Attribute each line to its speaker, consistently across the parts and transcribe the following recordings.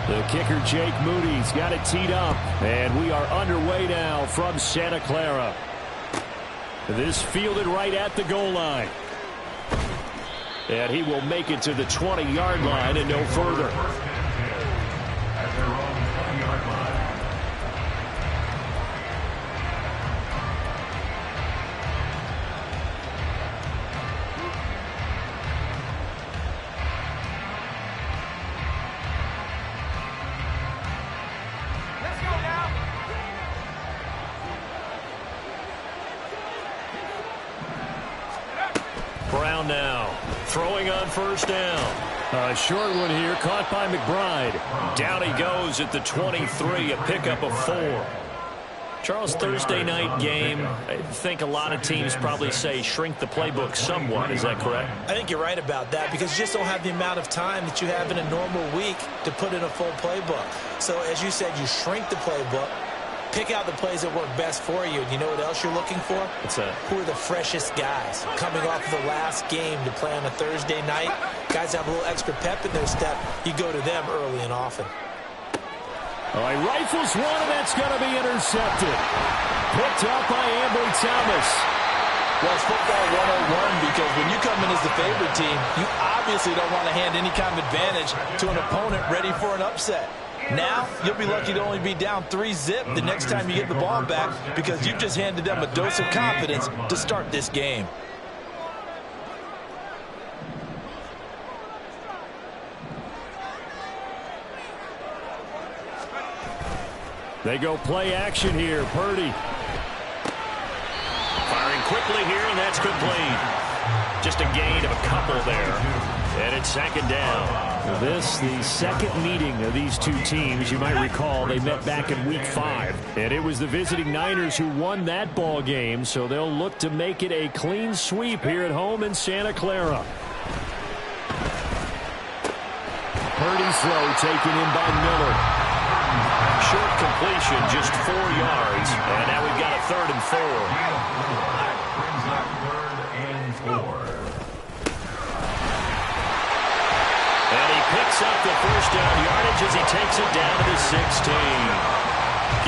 Speaker 1: The kicker, Jake Moody's got it teed up. And we are underway now from Santa Clara. This fielded right at the goal line. And he will make it to the 20-yard line and no further. Brown now throwing on first down. A short one here caught by McBride. Down he goes at the 23, a pickup of 4. Charles, Thursday night game, I think a lot of teams probably say shrink the playbook somewhat. Is that correct?
Speaker 2: I think you're right about that because you just don't have the amount of time that you have in a normal week to put in a full playbook. So as you said, you shrink the playbook. Pick out the plays that work best for you. And you know what else you're looking for?
Speaker 1: What's that?
Speaker 2: Who are the freshest guys coming off of the last game to play on a Thursday night? Guys have a little extra pep in their step. You go to them early and often.
Speaker 1: All right, rifles one, and that's going to be intercepted. Picked up by Ambry Thomas.
Speaker 2: Well, it's football 101 because when you come in as the favorite team, you obviously don't want to hand any kind of advantage to an opponent ready for an upset. Now, you'll be lucky to only be down 3-zip the next time you get the ball back because you've just handed them a dose of confidence to start this game.
Speaker 1: They go play action here. Purdy. Firing quickly here, and that's complete. Just a gain of a couple there. And it's second down. This, the second meeting of these two teams. You might recall they met back in Week 5. And it was the visiting Niners who won that ball game, so they'll look to make it a clean sweep here at home in Santa Clara. Purdy's throw taken in by Miller. Short completion, just 4 yards. And now we've got a 3rd and 4. And he picks up the first down yardage as he takes it down to the 16.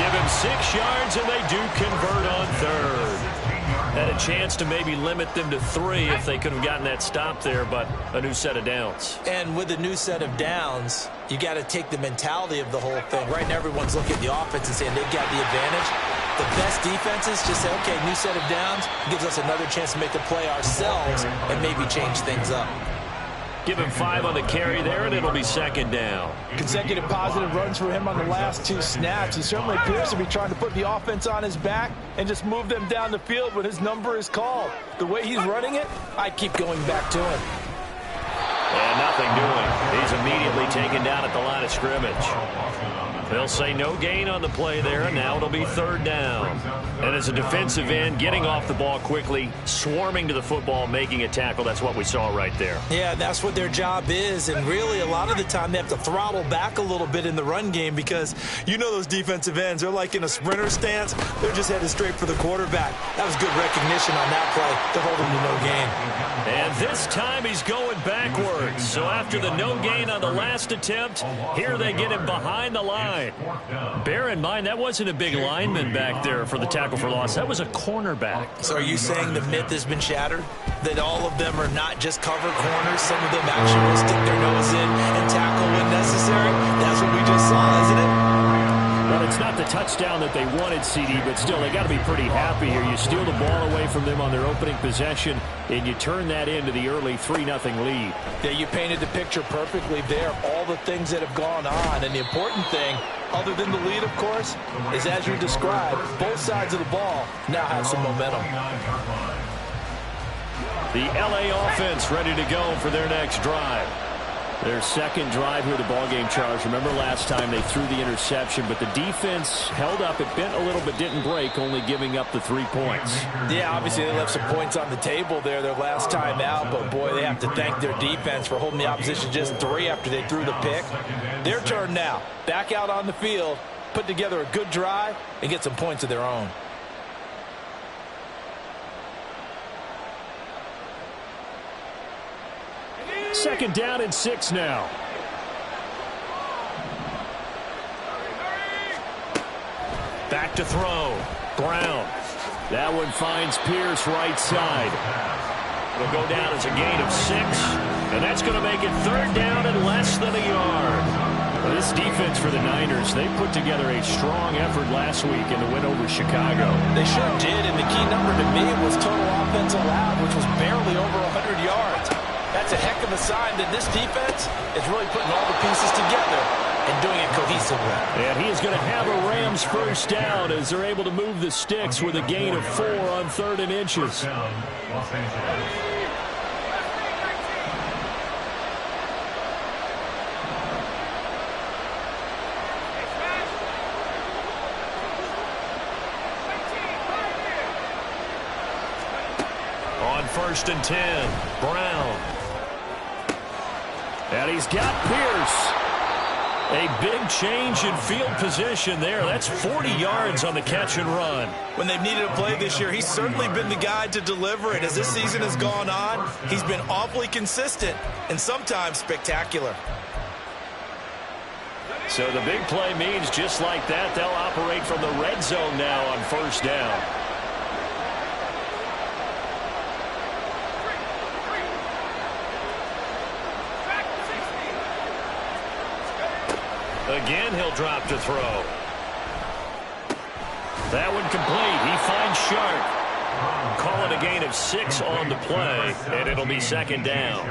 Speaker 1: Give him 6 yards, and they do convert on 3rd. Had a chance to maybe limit them to 3 if they could have gotten that stop there, but a new set of downs.
Speaker 2: And with a new set of downs, you got to take the mentality of the whole thing. Right now, everyone's looking at the offense and saying they've got the advantage. The best defenses just say, okay, new set of downs gives us another chance to make a play ourselves and maybe change things up.
Speaker 1: Give him 5 on the carry there, and it'll be second down.
Speaker 2: Consecutive positive runs for him on the last 2 snaps. He certainly appears to be trying to put the offense on his back and just move them down the field when his number is called. The way he's running it, I keep going back to him.
Speaker 1: And nothing doing. He's immediately taken down at the line of scrimmage. They'll say no gain on the play there, and now it'll be 3rd down. And as a defensive end, getting off the ball quickly, swarming to the football, making a tackle, that's what we saw right there.
Speaker 2: Yeah, that's what their job is, and really a lot of the time they have to throttle back a little bit in the run game because you know those defensive ends, they're like in a sprinter stance. They're just headed straight for the quarterback. That was good recognition on that play to hold him to no gain.
Speaker 1: And this time he's going backwards. So after the no gain on the last attempt, here they get him behind the line. Bear in mind, that wasn't a big lineman back there for the tackle for loss. That was a cornerback.
Speaker 2: So are you saying the myth has been shattered? That all of them are not just cover corners? Some of them actually will stick their nose in and tackle when necessary? That's what we just saw, isn't it?
Speaker 1: Well, it's not the touchdown that they wanted, CD, but still, they got to be pretty happy here. You steal the ball away from them on their opening possession, and you turn that into the early 3-0 lead.
Speaker 2: Yeah, you painted the picture perfectly there. All the things that have gone on, and the important thing, other than the lead, of course, is as you described, both sides of the ball now have some momentum.
Speaker 1: The LA offense ready to go for their next drive. Their second drive here of the ballgame, Charles. Remember last time they threw the interception, but the defense held up. It bent a little but didn't break, only giving up the 3 points.
Speaker 2: Yeah, obviously they left some points on the table there their last time out, but boy, they have to thank their defense for holding the opposition just 3 after they threw the pick. Their turn now. Back out on the field, put together a good drive, and get some points of their own.
Speaker 1: Second down and 6 now. Back to throw. Brown. That one finds Pierce right side. It'll go down as a gain of 6. And that's going to make it 3rd down and less than a yard. Well, this defense for the Niners, they put together a strong effort last week in the win over Chicago.
Speaker 2: They sure did, and the key number to me was total offense allowed, which was barely over 100 yards. That's a heck of a sign that this defense is really putting all the pieces together and doing it cohesively.
Speaker 1: And he is going to have a Rams first down as they're able to move the sticks with a gain of 4 on 3rd and inches. On 1st and 10, Brown. And he's got Pierce. A big change in field position there. That's 40 yards on the catch and run.
Speaker 2: When they've needed a play this year, he's certainly been the guy to deliver it. As this season has gone on, he's been awfully consistent and sometimes spectacular.
Speaker 1: So the big play means just like that, they'll operate from the red zone now on 1st down. Again, he'll drop to throw. That one complete. He finds Sharp. Call it a gain of 6 on the play, and it'll be 2nd down.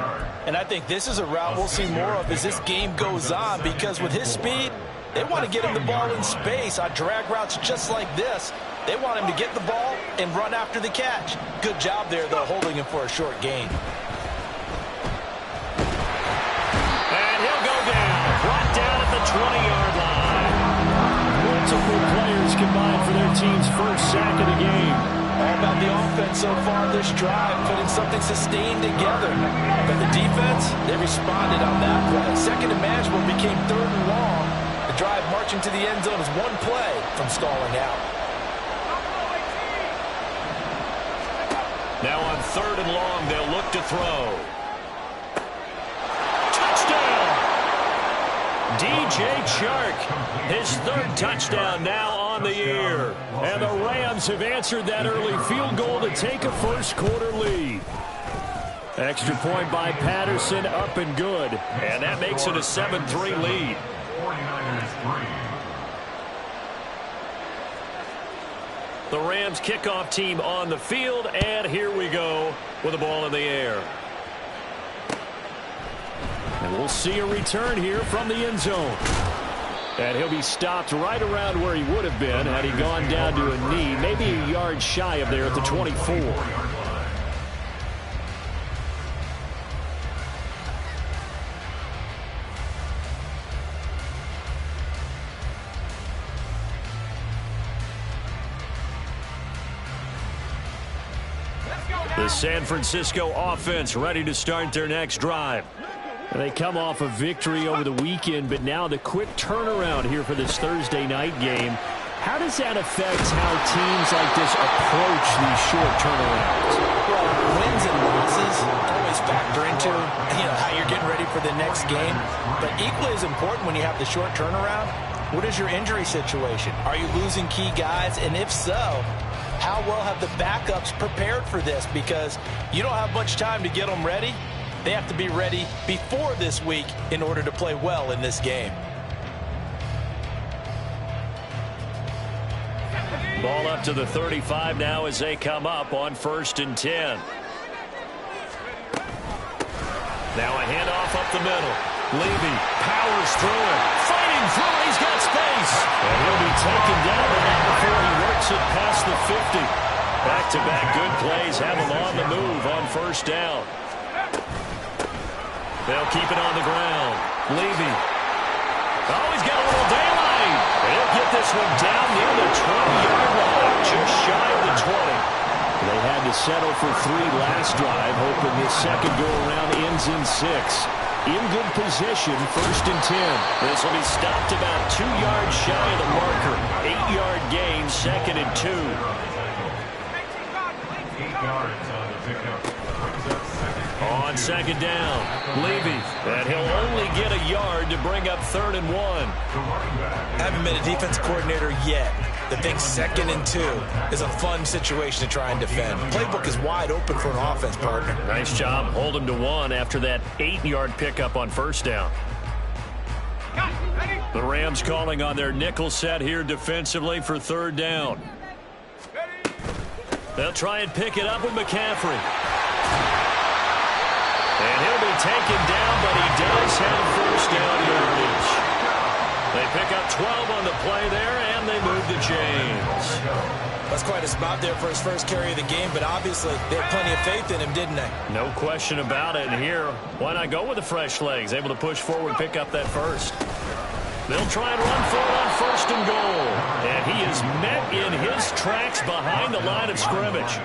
Speaker 2: And I think this is a route we'll see more of as this game goes on, because with his speed, they want to get him the ball in space on drag routes just like this. They want him to get the ball and run after the catch. Good job there, though, holding him for a short gain.
Speaker 1: Brought down at the 20-yard line. Multiple players combined for their team's first sack of the game.
Speaker 2: All about the offense so far this drive, putting something sustained together. But the defense, they responded on that play. 2nd and manageable became 3rd and long. The drive marching to the end zone is one play from stalling out.
Speaker 1: Now on 3rd and long, they'll look to throw. Touchdown! DJ Chark, his 3rd touchdown now on the year. And the Rams have answered that early field goal to take a first-quarter lead. Extra point by Patterson, up and good. And that makes it a 7-3 lead. The Rams kickoff team on the field, and here we go with the ball in the air. And we'll see a return here from the end zone. And he'll be stopped right around where he would have been had he gone down to a knee, maybe a yard shy of there at the 24. The San Francisco offense ready to start their next drive. They come off a victory over the weekend, but now the quick turnaround here for this Thursday night game. How does that affect how teams like this approach these short turnarounds?
Speaker 2: Well, wins and losses always factor into how you're getting ready for the next game. But equally as important when you have the short turnaround, what is your injury situation? Are you losing key guys? And if so, how well have the backups prepared for this? Because you don't have much time to get them ready. They have to be ready before this week in order to play well in this game.
Speaker 1: Ball up to the 35 now as they come up on 1st and 10. Now a handoff up the middle. Levy powers through it. Fighting through it. He's got space. And he'll be taken down, but not before he works it past the 50. Back-to-back good plays have him on the move on 1st down. They'll keep it on the ground. Levy. Oh, he's got a little daylight. They'll get this one down near the 20-yard line, just shy of the 20. They had to settle for 3 last drive, hoping this second go-around ends in 6. In good position, 1st and 10. This will be stopped about 2 yards shy of the marker. 8-yard gain, 2nd and 2.
Speaker 3: 8 yards on the pickup.
Speaker 1: On second down, Levy. And he'll only get a yard to bring up 3rd and 1.
Speaker 2: Haven't been a defense coordinator yet that thinks 2nd and 2 is a fun situation to try and defend. Playbook is wide open for an offense, partner.
Speaker 1: Nice job. Hold him to 1 after that 8-yard pickup on 1st down. The Rams calling on their nickel set here defensively for 3rd down. They'll try and pick it up with McCaffrey. And he'll be taken down, but he does have 1st down yardage. They pick up 12 on the play there, and they move the chains.
Speaker 2: That's quite a spot there for his first carry of the game, but obviously they had plenty of faith in him, didn't they?
Speaker 1: No question about it. And here, why not go with the fresh legs? Able to push forward, pick up that first. They'll try and run for it on 1st and goal. And he is met in his tracks behind the line of scrimmage.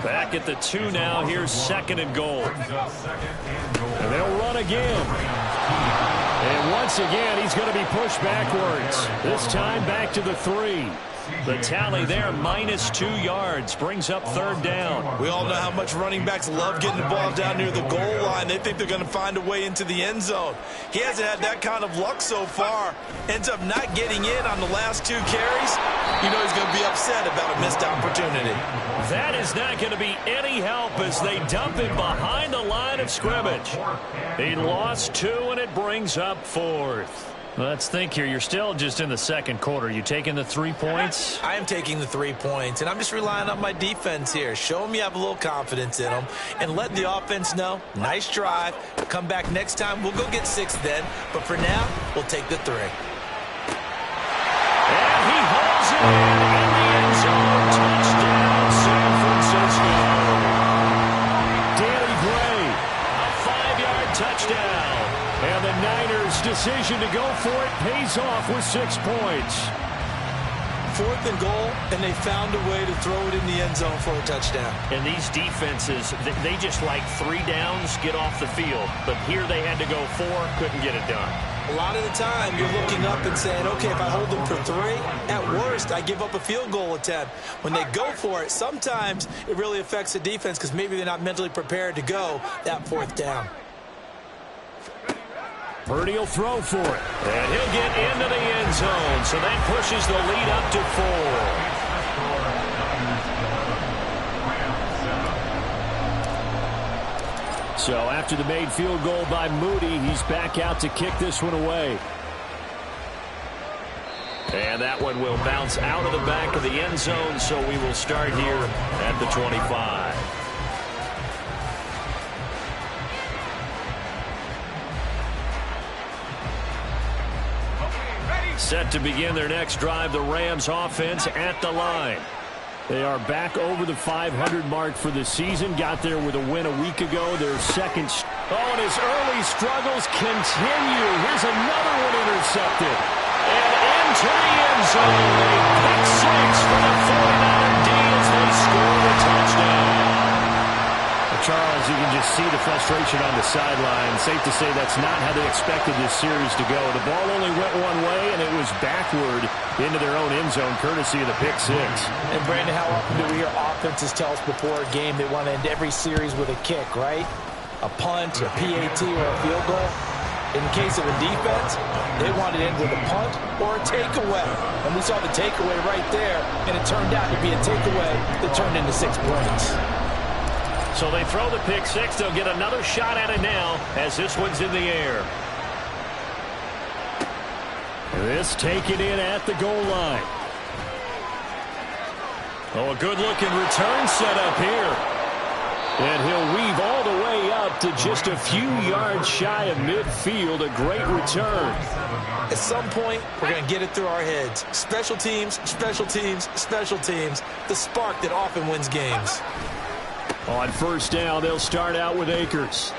Speaker 1: Back at the 2 now. Here's 2nd and goal. And they'll run again. And once again, he's going to be pushed backwards. This time back to the 3. The tally there, -2 yards, brings up 3rd down.
Speaker 2: We all know how much running backs love getting the ball down near the goal line. They think they're going to find a way into the end zone. He hasn't had that kind of luck so far. Ends up not getting in on the last 2 carries. You know he's going to be upset about a missed opportunity.
Speaker 1: That is not going to be any help as they dump him behind the line of scrimmage. He lost 2, and it brings up 4th. Let's think here. You're still just in the 2nd quarter. You taking the 3 points?
Speaker 2: I am taking the 3 points, and I'm just relying on my defense here. Show them you have a little confidence in them, and let the offense know, nice drive. Come back next time. We'll go get 6 then, but for now, we'll take the 3.
Speaker 1: And he hauls it in the end zone. Touchdown, San Francisco. Danny Gray, a 5-yard touchdown. And the Niners' decision to go for it pays off with 6 points.
Speaker 2: 4th and goal, and they found a way to throw it in the end zone for a touchdown.
Speaker 1: And these defenses, they just like 3 downs, get off the field. But here they had to go 4, couldn't get it done.
Speaker 2: A lot of the time, you're looking up and saying, okay, if I hold them for 3, at worst, I give up a field goal attempt. When they go for it, sometimes it really affects the defense because maybe they're not mentally prepared to go that 4th down.
Speaker 1: Purdy will throw for it. And he'll get into the end zone. So that pushes the lead up to 4. So after the made field goal by Moody, he's back out to kick this one away. And that one will bounce out of the back of the end zone. So we will start here at the 25. Set to begin their next drive, the Rams offense at the line. They are back over the 500 mark for the season. Got there with a win a week ago. Their second. And his early struggles continue. Here's another one intercepted. And into the end zone. A pick 6 for the 49er D as they score the touchdown. Charles, you can just see the frustration on the sideline. Safe to say that's not how they expected this series to go. The ball only went one way, and it was backward into their own end zone, courtesy of the pick 6.
Speaker 3: And, Brandon, how often do we hear offenses tell us before a game they want to end every series with a kick, right? A punt, a PAT, or a field goal. In the case of a defense, they want it in with a punt or a takeaway. And we saw the takeaway right there, and it turned out to be a takeaway that turned into 6 points.
Speaker 1: So they throw the pick 6. They'll get another shot at it now as this one's in the air. This taken in at the goal line. Oh, a good-looking return set up here. And he'll weave all the way up to just a few yards shy of midfield. A great return.
Speaker 2: At some point, we're going to get it through our heads. Special teams, special teams, special teams. The spark that often wins games.
Speaker 1: On 1st down, they'll start out with Akers.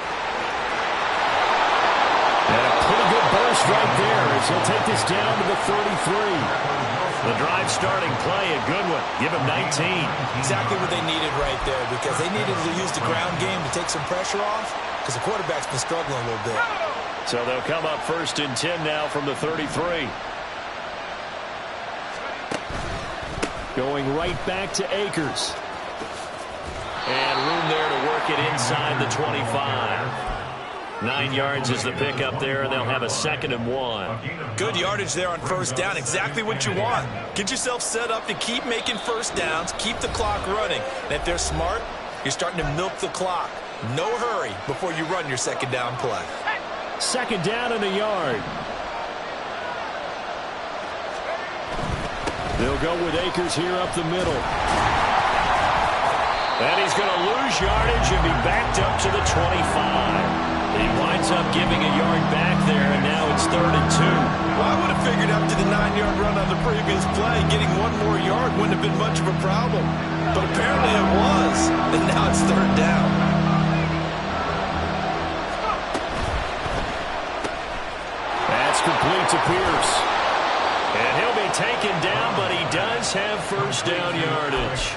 Speaker 1: And a pretty good burst right there as he'll take this down to the 33. The drive starting play, a good one. Give him 19.
Speaker 2: Exactly what they needed right there because they needed to use the ground game to take some pressure off because the quarterback's been struggling a little bit.
Speaker 1: So they'll come up 1st and 10 now from the 33. Going right back to Akers. And room there to work mark it inside the 25. 9 yards is the pickup there, and they'll have a 2nd and 1.
Speaker 2: Good yardage there on first down. Exactly what you want. Get yourself set up to keep making first downs, keep the clock running. And if they're smart, you're starting to milk the clock. No hurry before you run your 2nd down play.
Speaker 1: 2nd down and a yard. They'll go with Akers here up the middle. And he's going to lose yardage and be backed up to the 25. He winds up giving a yard back there, and now it's 3rd and 2.
Speaker 2: Well, I would have figured after the 9-yard run on the previous play, getting 1 more yard wouldn't have been much of a problem. But apparently it was, and now it's 3rd down.
Speaker 1: That's complete to Pierce. And he'll be taken down, but he does have first down yardage.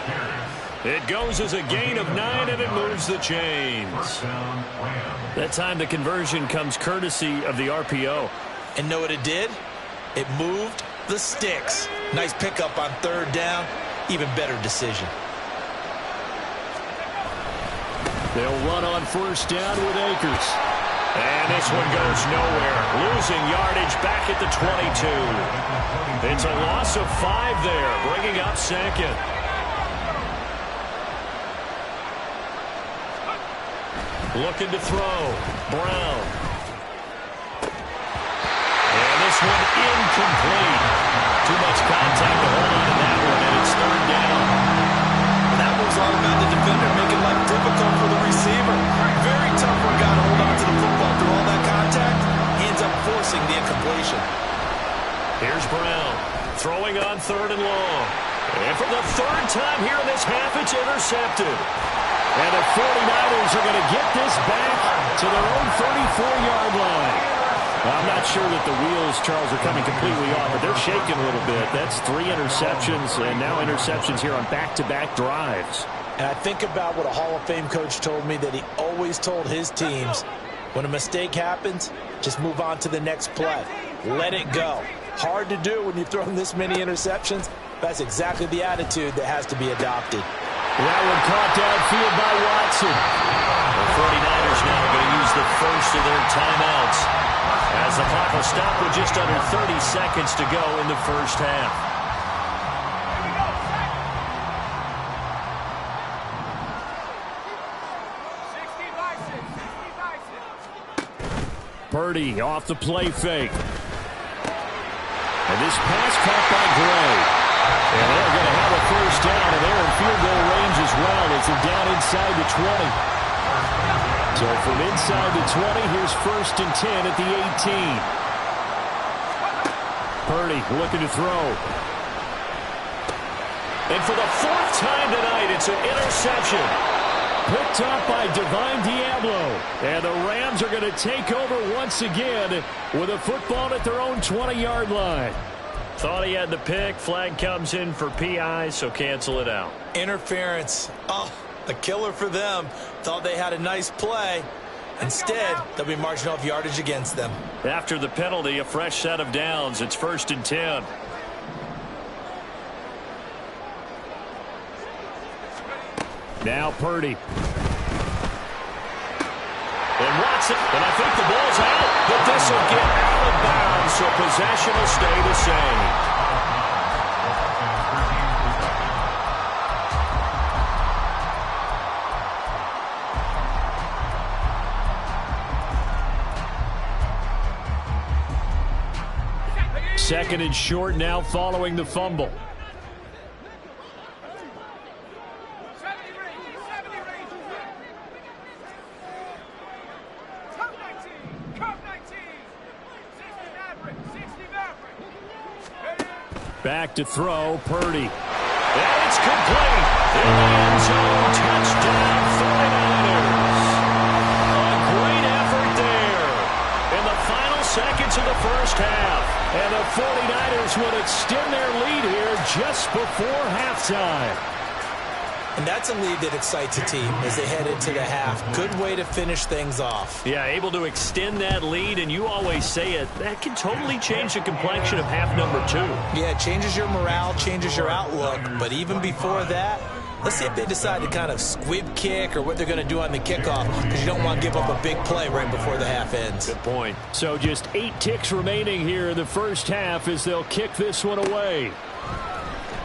Speaker 1: It goes as a gain of 9, and it moves the chains. That time the conversion comes courtesy of the RPO.
Speaker 2: And know what it did? It moved the sticks. Nice pickup on 3rd down. Even better decision.
Speaker 1: They'll run on first down with Akers. And this one goes nowhere. Losing yardage back at the 22. It's a loss of 5 there, bringing up 2nd. Looking to throw. Brown. And this one incomplete. Too much contact to hold on to that one, and it's 3rd down.
Speaker 2: And that was all about the defender making life difficult for the receiver. Very tough for a guy to hold on to the football through all that contact. He ends up forcing the incompletion.
Speaker 1: Here's Brown. Throwing on 3rd and long. And for the 3rd time here in this half, it's intercepted. And the 49ers are going to get this back to their own 34-yard line. I'm not sure that the wheels, Charles, are coming completely off, but they're shaking a little bit. That's 3 interceptions, and now interceptions here on back-to-back drives.
Speaker 3: And I think about what a Hall of Fame coach told me, that he always told his teams, when a mistake happens, just move on to the next play. Let it go. Hard to do when you've thrown this many interceptions. That's exactly the attitude that has to be adopted.
Speaker 1: That one caught downfield by Watson. The 49ers now going to use the first of their timeouts as the clock will stop with just under 30 seconds to go in the first half. Purdy off the play fake. And this pass caught by Gray. And they're going to have a first down, and they're in field goal range as well. It's down inside the 20. So from inside the 20, here's 1st and 10 at the 18. Purdy looking to throw. And for the 4th time tonight, it's an interception. Picked up by Divine Diablo. And the Rams are going to take over once again with a football at their own 20-yard line. Thought he had the pick. Flag comes in for PI, so cancel it out.
Speaker 2: Interference. Oh, a killer for them. Thought they had a nice play. Instead, they'll be marching off yardage against them.
Speaker 1: After the penalty, a fresh set of downs. It's 1st and 10. Now Purdy. And Watson. And I think the ball's out. But this will get out of bounds, so possession will stay the same. Second and short now following the fumble. Back to throw, Purdy. And it's complete. In the end zone, touchdown, 49ers. A great effort there in the final seconds of the first half. And the 49ers would extend their lead here just before halftime.
Speaker 3: And that's a lead that excites a team as they head into the half. Good way to finish things off.
Speaker 1: Yeah, able to extend that lead, and you always say it, that can totally change the complexion of half number 2.
Speaker 3: Yeah, it changes your morale, changes your outlook, but even before that, Let's see if they decide to kind of squib kick or what they're going to do on the kickoff, because you don't want to give up a big play right before the half ends.
Speaker 1: Good point. So just 8 ticks remaining here in the first half as they'll kick this one away.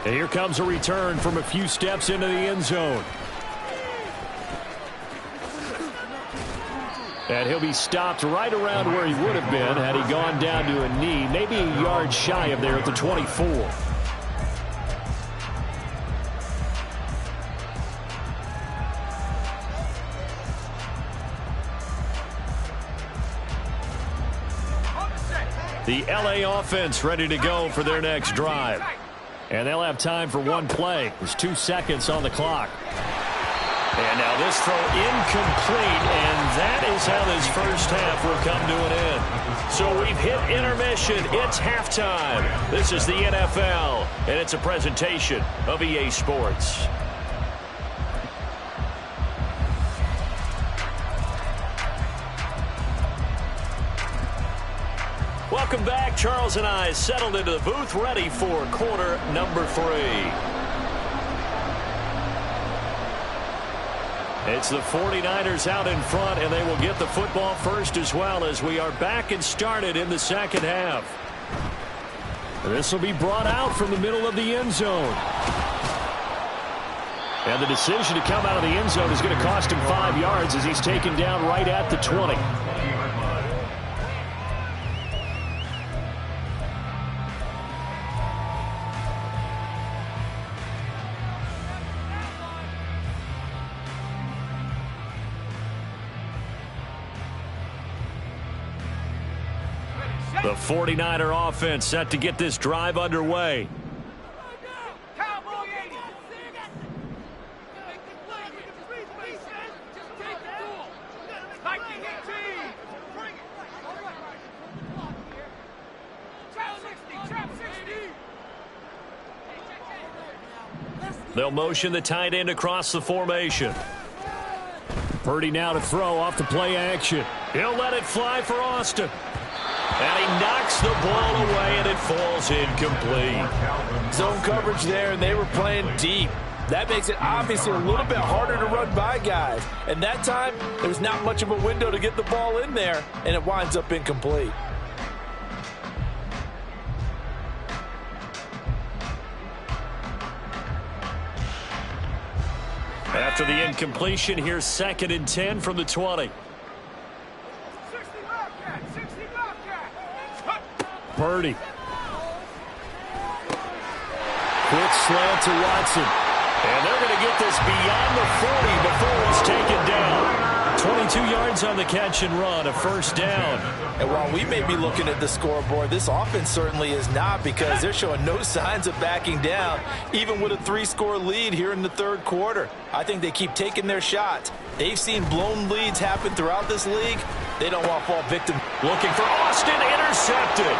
Speaker 1: And here comes a return from a few steps into the end zone. And he'll be stopped right around where he would have been had he gone down to a knee, maybe a yard shy of there at the 24. The LA offense ready to go for their next drive. And they'll have time for one play. There's 2 seconds on the clock. And now this throw incomplete, and that is how this first half will come to an end. So we've hit intermission. It's halftime. This is the NFL, and it's a presentation of EA Sports. Welcome back. Charles and I settled into the booth, ready for quarter number 3. It's the 49ers out in front, and they will get the football first as well as we are back and started in the second half. This will be brought out from the middle of the end zone. And the decision to come out of the end zone is going to cost him 5 yards as he's taken down right at the 20. The 49er offense set to get this drive underway. They'll motion the tight end across the formation. Purdy now to throw off the play action. He'll let it fly for Austin. And he knocks the ball away, and it falls incomplete.
Speaker 3: Zone coverage there, and they were playing deep. That makes it obviously a little bit harder to run by guys. And that time, there was not much of a window to get the ball in there, and it winds up incomplete.
Speaker 1: After the incompletion, here's 2nd and 10 from the 20. Purdy. Quick slant to Watson. And they're going to get this beyond the 40 before he's taken down. 22 yards on the catch and run, a first down.
Speaker 3: And while we may be looking at the scoreboard, this offense certainly is not, because they're showing no signs of backing down, even with a 3-score lead here in the third quarter. I think they keep taking their shots. They've seen blown leads happen throughout this league. They don't want to fall victim.
Speaker 1: Looking for Austin, intercepted.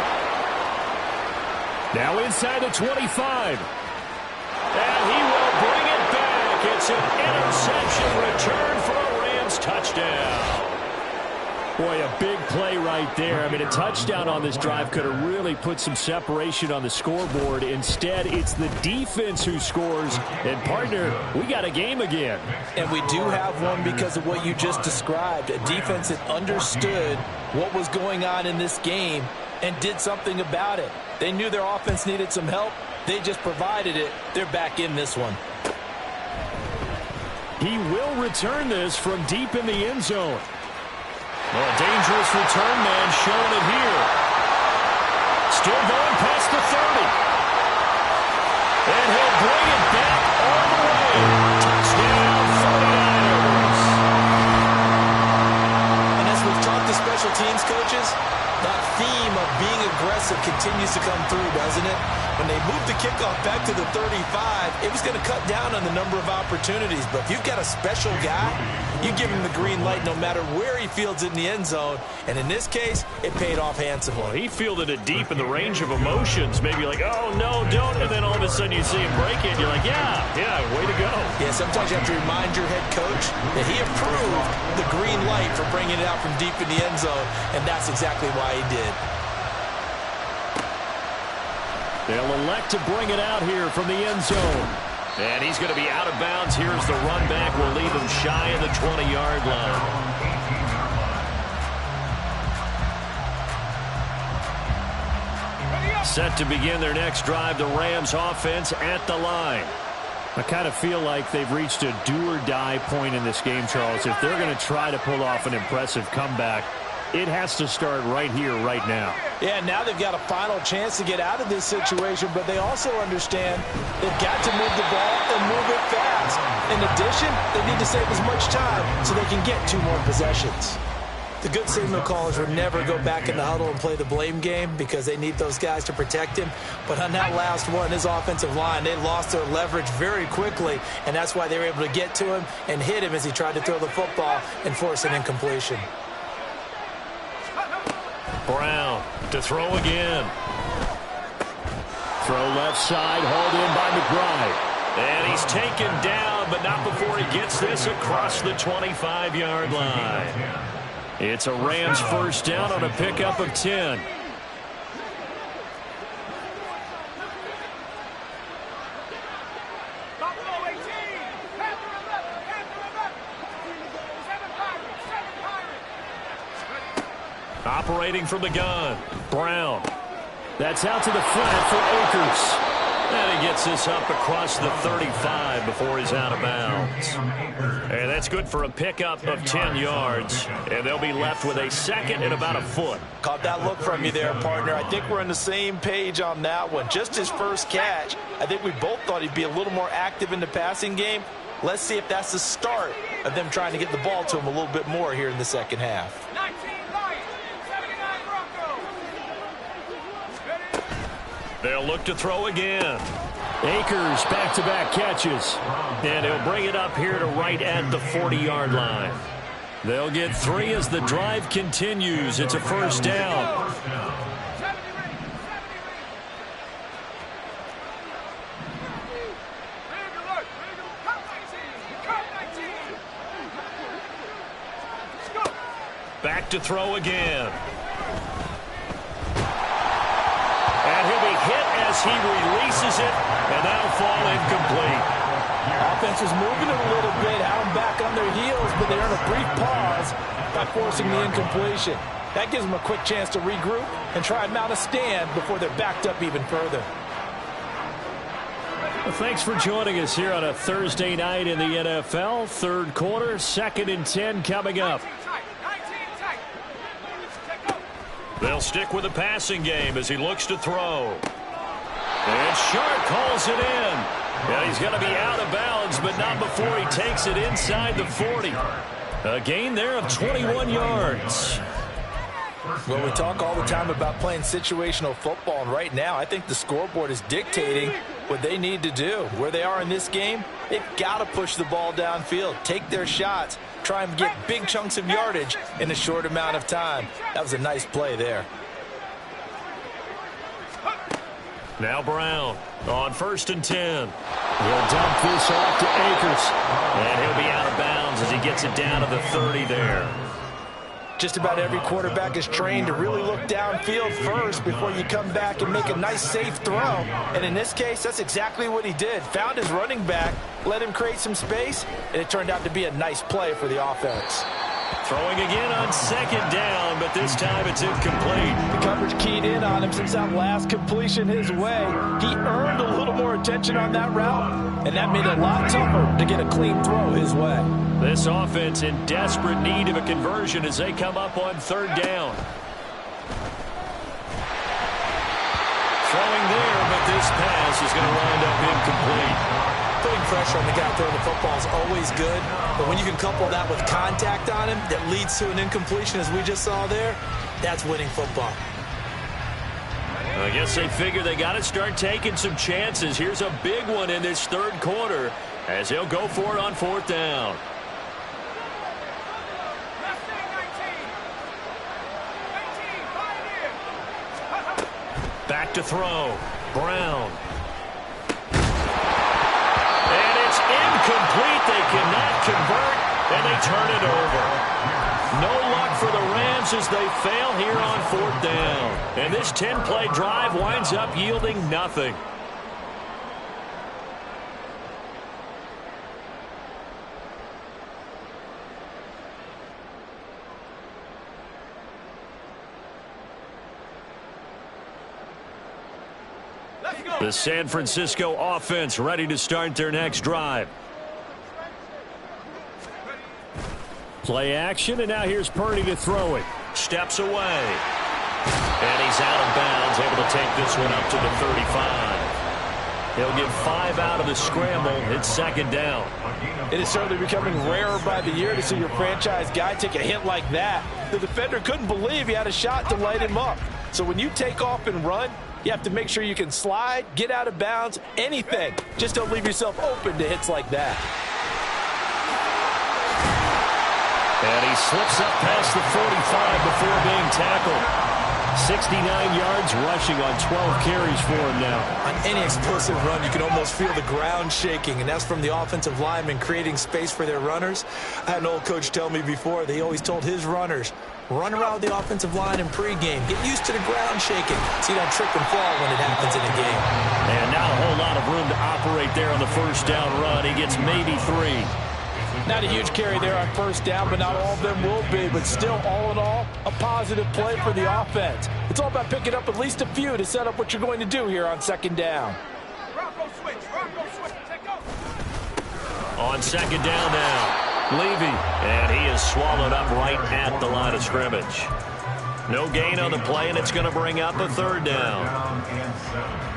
Speaker 1: Now inside the 25. And he will bring it back. It's an interception return for a Rams touchdown. Boy, a big play right there. I mean, a touchdown on this drive could have really put some separation on the scoreboard. Instead, it's the defense who scores. And, partner, we got a game again.
Speaker 3: And we do have one because of what you just described. A defense that understood what was going on in this game and did something about it. They knew their offense needed some help. They just provided it. They're back in this one.
Speaker 1: He will return this from deep in the end zone. Well, a dangerous return man showing it here. Still going past the 30. And he'll bring it back all the way. Touchdown, 49ers.
Speaker 3: And as we've talked to special teams coaches, that theme of being aggressive continues to come through, doesn't it? When they moved the kickoff back to the 35, it was going to cut down on the number of opportunities. But if you've got a special guy, you give him the green light no matter where he fields in the end zone. And in this case, it paid off handsomely.
Speaker 1: Well, he fielded it deep in the range of emotions. Maybe like, oh, no, don't. And then all of a sudden you see him break it. You're like, yeah, way to go.
Speaker 3: Yeah, sometimes you have to remind your head coach that he approved the green light for bringing it out from deep in the end zone. And that's exactly why he did.
Speaker 1: They'll elect to bring it out here from the end zone. And he's going to be out of bounds. Here's the run back. Will leave him shy of the 20-yard line. Set to begin their next drive, the Rams offense at the line. I kind of feel like they've reached a do-or-die point in this game, Charles. If they're going to try to pull off an impressive comeback, it has to start right here, right now.
Speaker 3: Yeah, now they've got a final chance to get out of this situation, but they also understand they've got to move the ball and move it fast. In addition, they need to save as much time so they can get 2 more possessions. The good signal callers would never go back in the huddle and play the blame game because they need those guys to protect him. But on that last one, his offensive line, they lost their leverage very quickly, and that's why they were able to get to him and hit him as he tried to throw the football and force an incompletion.
Speaker 1: Brown to throw again. Throw left side, hauled in by McBride. And he's taken down, but not before he gets this across the 25-yard line. It's a Rams first down on a pickup of 10. Operating from the gun, Brown. That's out to the flat for Akers. And he gets this up across the 35 before he's out of bounds. And that's good for a pickup of 10 yards. And they'll be left with a second and about a foot.
Speaker 3: Caught that look from you there, partner. I think we're on the same page on that one. Just his first catch. I think we both thought he'd be a little more active in the passing game. Let's see if that's the start of them trying to get the ball to him a little bit more here in the second half.
Speaker 1: They'll look to throw again. Akers back-to-back catches. And he'll bring it up here to right at the 40-yard line. They'll get 3 as the drive continues. It's a first down. Back to throw again. And he'll be hit as he releases it, and that'll fall incomplete.
Speaker 3: Offense is moving it a little bit, had them back on their heels, but they earn a brief pause by forcing the incompletion. That gives them a quick chance to regroup and try and mount a stand before they're backed up even further.
Speaker 1: Well, thanks for joining us here on a Thursday night in the NFL. Third quarter, 2nd and 10 coming up. They'll stick with the passing game as he looks to throw. And Sharp calls it in. Yeah, he's going to be out of bounds, but not before he takes it inside the 40. A gain there of 21 yards.
Speaker 3: Well, we talk all the time about playing situational football, and right now I think the scoreboard is dictating what they need to do. Where they are in this game, they've got to push the ball downfield, take their shots, try and get big chunks of yardage in a short amount of time. That was a nice play there.
Speaker 1: Now Brown on 1st and 10. He'll dump this off to Akers. And he'll be out of bounds as he gets it down to the 30 there.
Speaker 3: Just about every quarterback is trained to really look downfield first before you come back and make a nice, safe throw. And in this case, that's exactly what he did. Found his running back, let him create some space, and it turned out to be a nice play for the offense.
Speaker 1: Throwing again on 2nd down, but this time it's incomplete.
Speaker 3: The coverage keyed in on him since that last completion his way. He earned a little more attention on that route, and that made it a lot tougher to get a clean throw his way.
Speaker 1: This offense in desperate need of a conversion as they come up on 3rd down. Throwing there, but this pass is going to wind up incomplete.
Speaker 3: Putting pressure on the guy throwing the football is always good, but when you can couple that with contact on him that leads to an incompletion, as we just saw there, that's winning football.
Speaker 1: I guess they figure they got to start taking some chances. Here's a big one in this 3rd quarter as they'll go for it on 4th down. Back to throw. Brown. And it's incomplete. They cannot convert, and they turn it over. No luck for the Rams as they fail here on 4th down. And this 10-play drive winds up yielding nothing. The San Francisco offense ready to start their next drive. Play action, and now here's Purdy to throw it. Steps away. And he's out of bounds, able to take this one up to the 35. He'll get 5 out of the scramble. It's second down.
Speaker 3: It is certainly becoming rarer by the year to see your franchise guy take a hit like that. The defender couldn't believe he had a shot to light him up. So when you take off and run, you have to make sure you can slide, get out of bounds, anything. Just don't leave yourself open to hits like that.
Speaker 1: And he slips up past the 45 before being tackled. 69 yards rushing on 12 carries for him now.
Speaker 3: On any explosive run, you can almost feel the ground shaking, and that's from the offensive linemen creating space for their runners. I had an old coach tell me before, they always told his runners, run around the offensive line in pregame. Get used to the ground shaking so you don't trip and fall when it happens in a game.
Speaker 1: And not a whole lot of room to operate there on the first down run. He gets maybe 3.
Speaker 3: Not a huge carry there on first down, but not all of them will be. But still, all in all, a positive play for the offense. It's all about picking up at least a few to set up what you're going to do here on second down.
Speaker 1: On second down now, Levy. And he is swallowed up right at the line of scrimmage. No gain on the play, and it's going to bring up a third down.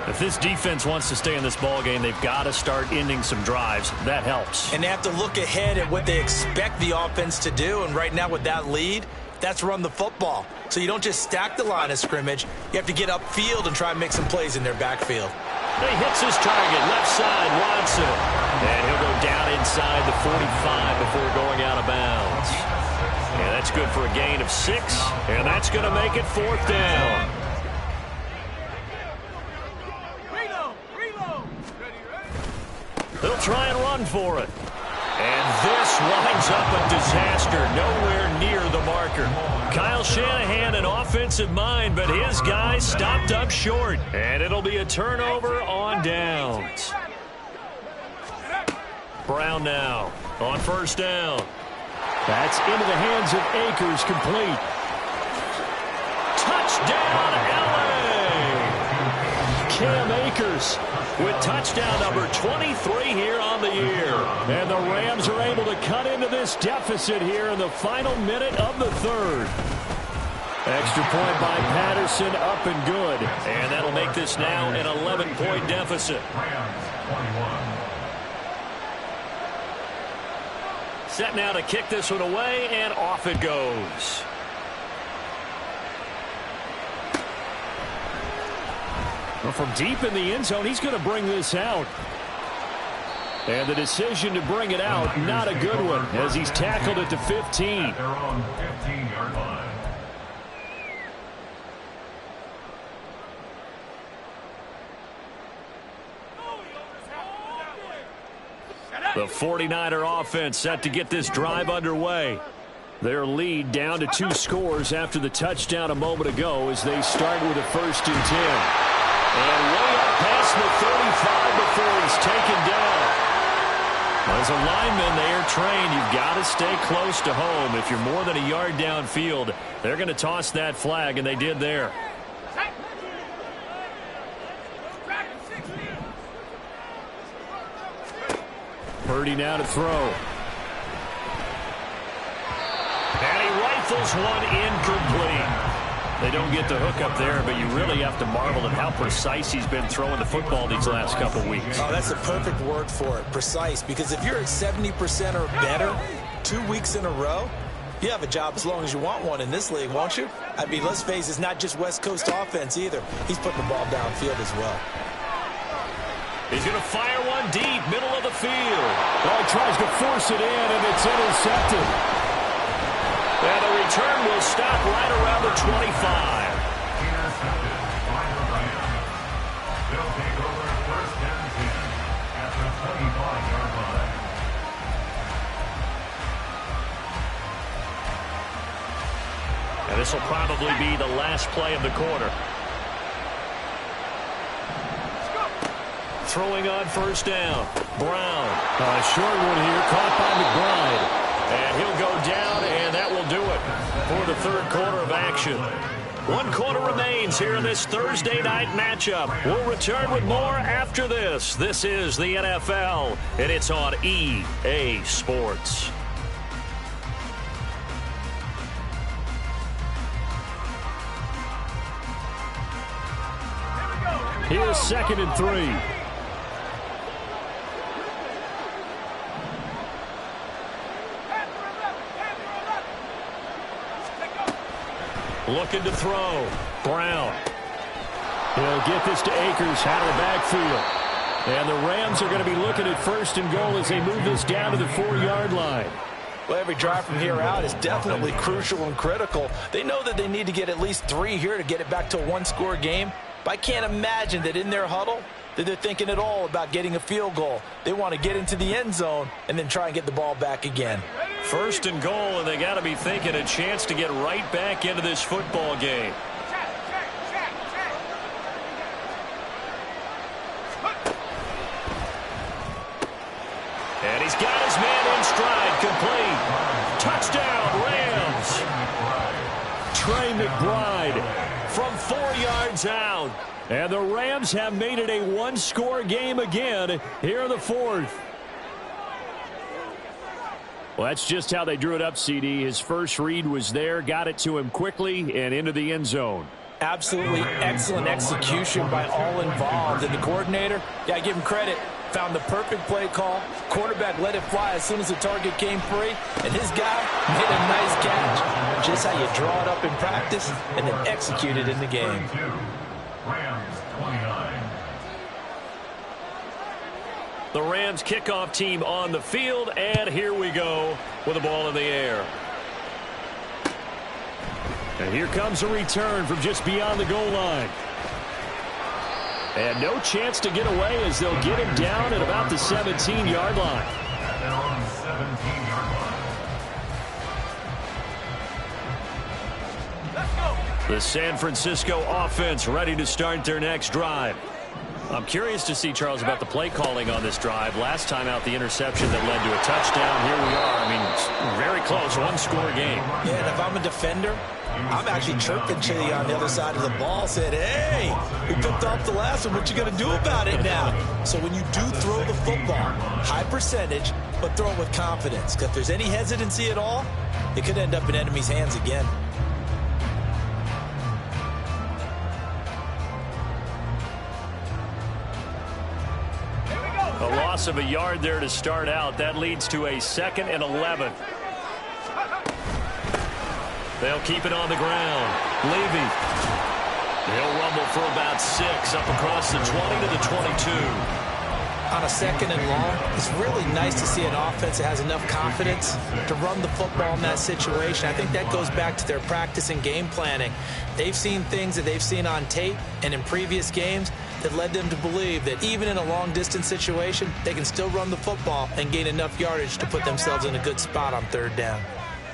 Speaker 1: If this defense wants to stay in this ball game, they've got to start ending some drives. That helps.
Speaker 3: And they have to look ahead at what they expect the offense to do. And right now with that lead, that's run the football. So you don't just stack the line of scrimmage. You have to get upfield and try and make some plays in their backfield.
Speaker 1: He hits his target, left side, Watson. And he'll go down inside the 45 before going out of bounds. And that's good for a gain of 6. And that's going to make it fourth down. They'll try and run for it. And this winds up a disaster. Nowhere near the marker. Kyle Shanahan, an offensive mind, but his guys stopped up short. And it'll be a turnover on downs. Brown now on first down. That's into the hands of Akers, complete. Touchdown, LA! Cam Akers with touchdown number 23 here on the year. And the Rams are able to cut into this deficit here in the final minute of the third. Extra point by Patterson, up and good. And that'll make this now an 11-point deficit. Set now to kick this one away, and off it goes. Well, from deep in the end zone, he's going to bring this out. And the decision to bring it out, not a good one, as he's tackled at the 15.
Speaker 4: They're on 15-yard line.
Speaker 1: The 49er offense set to get this drive underway. Their lead down to 2 scores after the touchdown a moment ago as they start with a 1st and 10. And way up past the 35 before he's taken down. As a lineman, they are trained. You've got to stay close to home. If you're more than a yard downfield, they're going to toss that flag, and they did there. Purdy now to throw. And he rifles one incomplete. They don't get the hook up there, but you really have to marvel at how precise he's been throwing the football these last couple weeks.
Speaker 3: Oh, that's the perfect word for it, precise, because if you're at 70% or better 2 weeks in a row, you have a job as long as you want one in this league, won't you? I mean, let's face it, it's not just West Coast offense either. He's putting the ball downfield as well.
Speaker 1: He's going to fire one deep, middle of the field. Oh, he tries to force it in, and it's intercepted. And the return will stop right around the 25.
Speaker 4: Intercepted by the Rams. They'll take over 1st and 10 at the 25-yard line.
Speaker 1: And this will probably be the last play of the quarter. Throwing on first down. Brown. A short one here, caught by McBride. And he'll go down, and that will do it for the third quarter of action. One quarter remains here in this Thursday night matchup. We'll return with more after this. This is the NFL, and it's on EA Sports. Here's 2nd and 3. Looking to throw. Brown. He'll get this to Akers out of the backfield. And the Rams are going to be looking at 1st and goal as they move this down to the 4-yard line.
Speaker 3: Well, every drive from here out is definitely crucial and critical. They know that they need to get at least 3 here to get it back to a one-score game. But I can't imagine that in their huddle that they're thinking at all about getting a field goal. They want to get into the end zone and then try and get the ball back again.
Speaker 1: 1st and goal, and they got to be thinking a chance to get right back into this football game. And he's got his man in stride, complete. Touchdown, Rams. Trey McBride from 4 yards out. And the Rams have made it a one-score game again here in the 4th. Well, that's just how they drew it up, CD. His first read was there, got it to him quickly, and into the end zone.
Speaker 3: Absolutely excellent execution by all involved. And the coordinator, yeah, I give him credit, found the perfect play call. Quarterback let it fly as soon as the target came free, and his guy made a nice catch. Just how you draw it up in practice and then execute it in the game.
Speaker 4: Rams 29.
Speaker 1: The Rams kickoff team on the field, and here we go with the ball in the air. And here comes a return from just beyond the goal line. And no chance to get away as they'll get him down at about the 17-yard line.
Speaker 4: At their own 17-yard line.
Speaker 1: The San Francisco offense ready to start their next drive. I'm curious to see, Charles, about the play calling on this drive. Last time out, the interception that led to a touchdown. Here we are. I mean, very close, one-score game.
Speaker 3: Yeah, and if I'm a defender, I'm actually chirping Chili on the other side of the ball, said, hey, we picked off the last one. What you going to do about it now? So when you do throw the football, high percentage, but throw it with confidence. Because if there's any hesitancy at all, it could end up in enemy's hands again.
Speaker 1: A loss of a yard there to start out. That leads to a 2nd and 11. They'll keep it on the ground. Levy. He'll rumble for about 6 up across the 20 to the 22.
Speaker 3: On a 2nd and long, it's really nice to see an offense that has enough confidence to run the football in that situation. I think that goes back to their practice and game planning. They've seen things that they've seen on tape and in previous games that led them to believe that even in a long-distance situation, they can still run the football and gain enough yardage to put themselves in a good spot on 3rd down.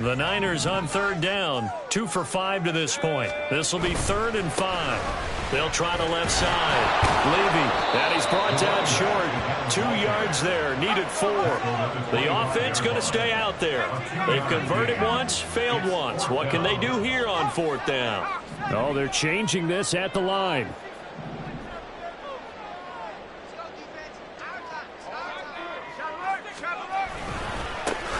Speaker 1: The Niners on 3rd down, 2 for 5 to this point. This will be 3rd and 5. They'll try the left side. Levy, and he's brought down short. 2 yards there, needed 4. The offense going to stay out there. They've converted once, failed once. What can they do here on 4th down? Oh, they're changing this at the line.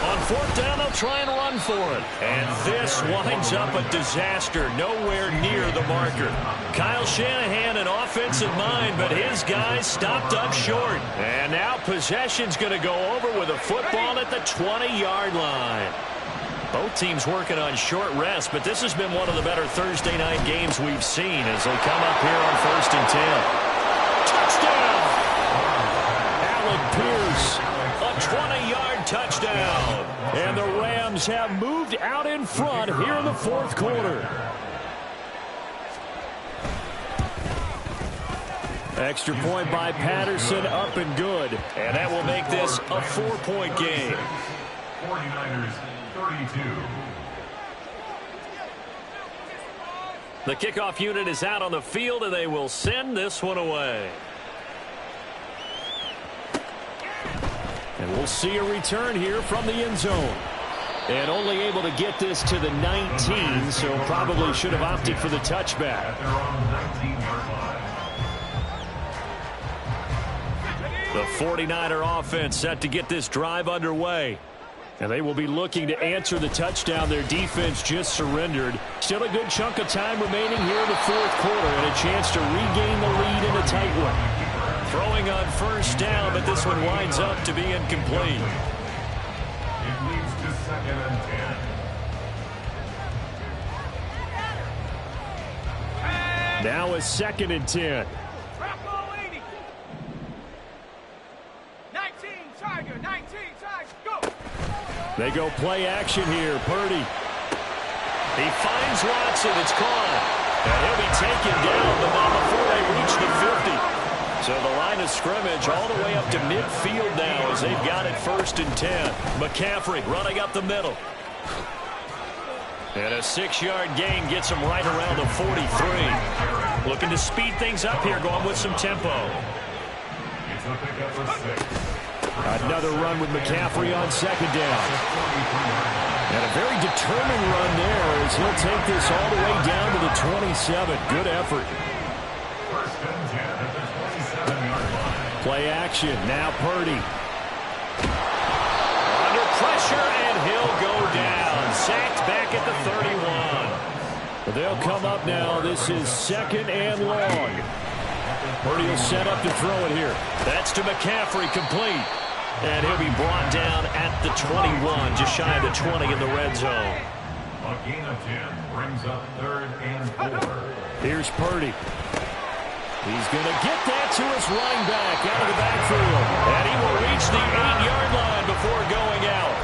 Speaker 1: On 4th down, they'll try and run for it. And this winds up a disaster, nowhere near the marker. Kyle Shanahan, an offensive mind, but his guys stopped up short. And now possession's going to go over with a football at the 20-yard line. Both teams working on short rest, but this has been one of the better Thursday night games we've seen as they come up here on 1st and 10. Touchdown! Alec Pierce, a 20-yard touchdown. And the Rams have moved out in front here in the 4th quarter. Extra point by Patterson, up and good. And that will make this a 4-point game.
Speaker 4: 49ers 32.
Speaker 1: The kickoff unit is out on the field, and they will send this one away. And we'll see a return here from the end zone. And only able to get this to the 19, so probably should have opted for the touchback.
Speaker 4: At their own 19-yard line.
Speaker 1: The 49er offense set to get this drive underway. And they will be looking to answer the touchdown their defense just surrendered. Still a good chunk of time remaining here in the fourth quarter and a chance to regain the lead in a tight one. Throwing on first down, but this one winds up to be incomplete.
Speaker 4: It leads to 2nd and 10.
Speaker 1: Now a 2nd and 10. They go play action here. Purdy. He finds Watson. It's caught. And he'll be taken down, but not before they reach the 50. So the line of scrimmage all the way up to midfield now as they've got it 1st and 10. McCaffrey running up the middle. And a 6-yard gain gets him right around the 43. Looking to speed things up here, going with some tempo.
Speaker 4: It's a pickup for 6.
Speaker 1: Another run with McCaffrey on 2nd down. And a very determined run there as he'll take this all the way down to the 27. Good effort.
Speaker 4: 1st and 10 at the 27-yard line.
Speaker 1: Play action. Now Purdy. Under pressure, and he'll go down. Sacked back at the 31. But they'll come up now. This is 2nd and long. Purdy will set up to throw it here. That's to McCaffrey, complete. And he'll be brought down at the 21, just shy of the 20 in the red zone.
Speaker 4: A gain of 10 brings up 3rd and 4.
Speaker 1: Here's Purdy. He's going to get that to his running back out of the backfield. And he will reach the 8-yard line before going out.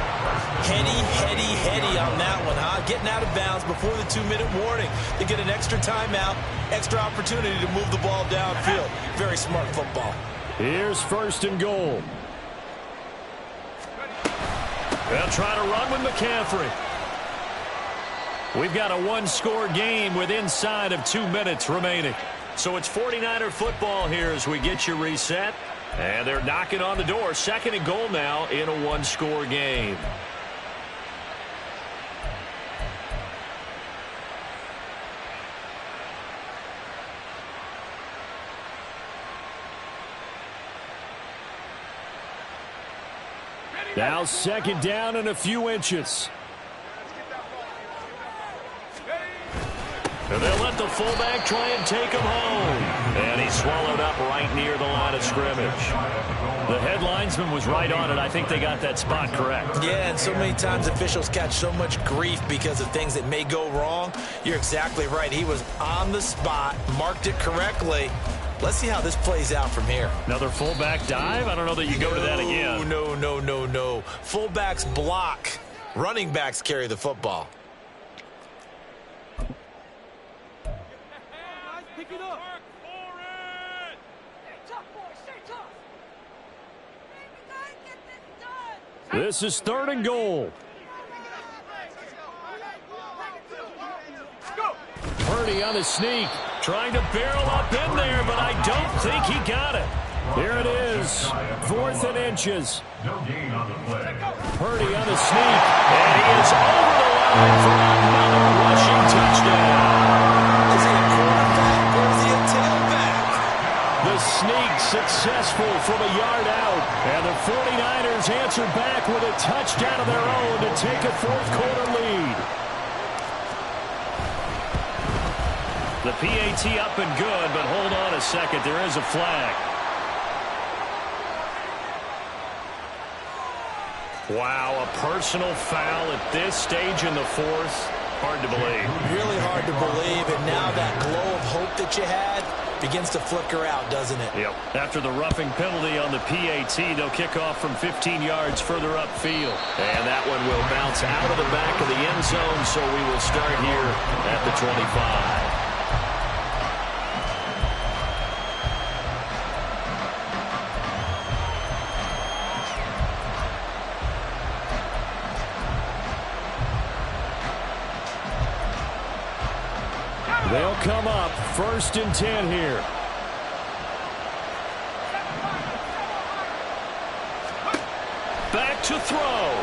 Speaker 3: Heady on that one, huh? Getting out of bounds before the 2-minute warning. They get an extra timeout, extra opportunity to move the ball downfield. Very smart football.
Speaker 1: Here's 1st and goal. They'll try to run with McCaffrey. We've got a 1-score game with inside of 2 minutes remaining. So it's 49er football here as we get you reset. And they're knocking on the door. 2nd and goal now in a 1-score game. Now 2nd down and a few inches. And they'll let the fullback try and take him home. And he's swallowed up right near the line of scrimmage. The head linesman was right on it. I think they got that spot correct.
Speaker 3: Yeah, and so many times officials catch so much grief because of things that may go wrong. You're exactly right. He was on the spot, marked it correctly. Let's see how this plays out from here.
Speaker 1: Another fullback dive? I don't know that you go to that again.
Speaker 3: No. Fullbacks block. Running backs carry the football.
Speaker 5: Pick it up.
Speaker 1: This is 3rd and goal. Purdy on the sneak, trying to barrel up in there, but I don't think he got it. Here it is, 4th and inches.
Speaker 4: No gain on the play.
Speaker 1: Purdy on the sneak, and he is over the line for another rushing touchdown.
Speaker 3: Is he a quarterback or is he a tailback?
Speaker 1: The sneak successful from a yard out, and the 49ers answer back with a touchdown of their own to take a 4th quarter lead. The PAT up and good, but hold on a second. There is a flag. Wow, a personal foul at this stage in the 4th. Hard to believe.
Speaker 3: Really hard to believe, and now that glow of hope that you had begins to flicker out, doesn't it?
Speaker 1: Yep. After the roughing penalty on the PAT, they'll kick off from 15 yards further upfield. And that one will bounce out of the back of the end zone, so we will start here at the 25. They'll come up 1st and 10 here. Back to throw.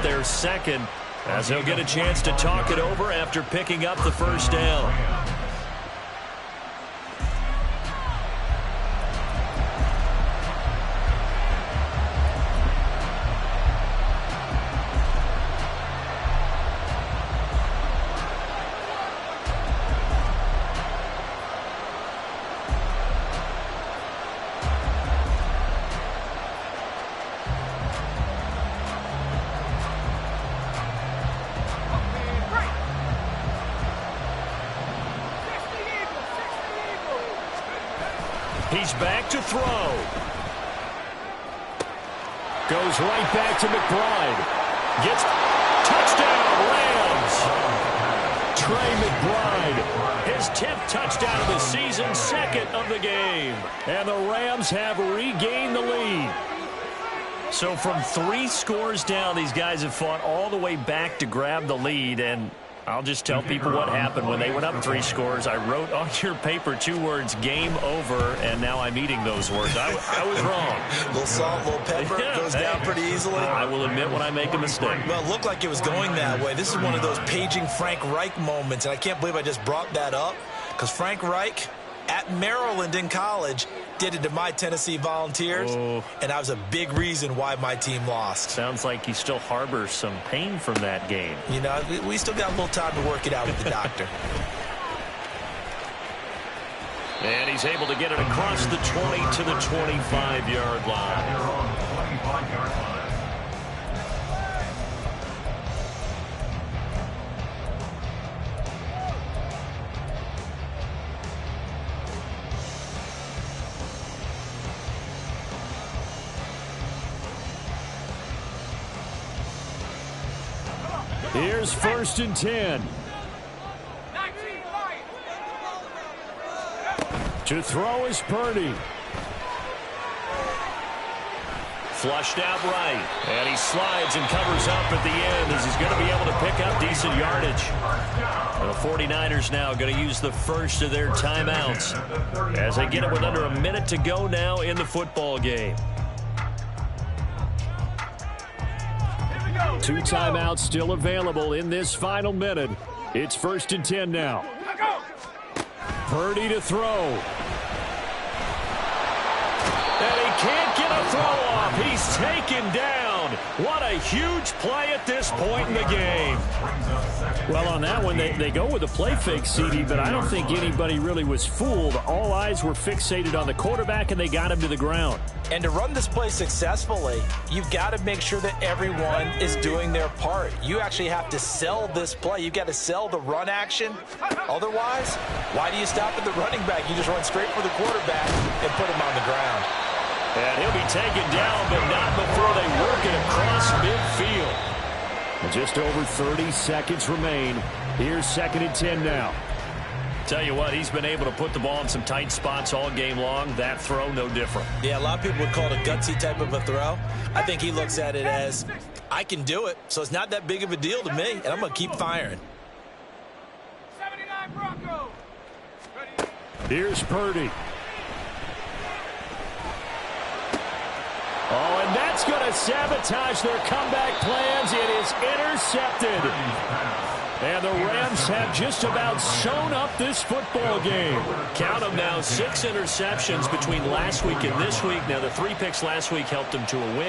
Speaker 1: up their second, as they'll get a chance to talk it over after picking up the first down. He's back to throw. Goes right back to McBride. Gets touchdown, Rams. Trey McBride, his 10th touchdown of the season, second of the game. And the Rams have regained the lead. So from 3 scores down, these guys have fought all the way back to grab the lead. And I'll just tell people what happened when they went up 3 scores. I wrote on your paper 2 words, game over, and now I'm eating those words. I was wrong.
Speaker 3: A little salt, a little pepper, goes down pretty easily.
Speaker 1: I will admit when I make a mistake.
Speaker 3: Well, it looked like it was going that way. This is one of those paging Frank Reich moments, and I can't believe I just brought that up, because Frank Reich at Maryland in college did it to my Tennessee Volunteers, and that was a big reason why my team lost.
Speaker 1: Sounds like he still harbors some pain from that game.
Speaker 3: You know, we still got a little time to work it out with the doctor.
Speaker 1: And he's able to get it across the 20 to the 25-yard line.
Speaker 4: They're on the 25-yard line.
Speaker 1: Here's 1st and 10. To throw is Purdy. Flushed out right. And he slides and covers up at the end as he's going to be able to pick up decent yardage. The 49ers now going to use the first of their timeouts as they get it with under a minute to go now in the football game. 2 timeouts still available in this final minute. It's 1st and 10 now. Purdy to throw. And he can't get a throw off. He's taken down. What a huge play at this point in the game. Well, on that one, they go with a play fake, CD, but I don't think anybody really was fooled. All eyes were fixated on the quarterback, and they got him to the ground.
Speaker 3: And to run this play successfully, you've got to make sure that everyone is doing their part. You actually have to sell this play. You've got to sell the run action. Otherwise, why do you stop at the running back? You just run straight for the quarterback and put him on the ground.
Speaker 1: And he'll be taken down, but not before they work it across midfield. And just over 30 seconds remain. Here's 2nd and 10 now. Tell you what, he's been able to put the ball in some tight spots all game long. That throw, no different.
Speaker 3: Yeah, a lot of people would call it a gutsy type of a throw. I think he looks at it as, I can do it, so it's not that big of a deal to me, and I'm going to keep firing.
Speaker 5: 79 Broncos.
Speaker 1: Here's Purdy. Oh, and that's going to sabotage their comeback plans. It is intercepted. And the Rams have just about sewn up this football game. Count them now, 6 interceptions between last week and this week. Now, the 3 picks last week helped them to a win.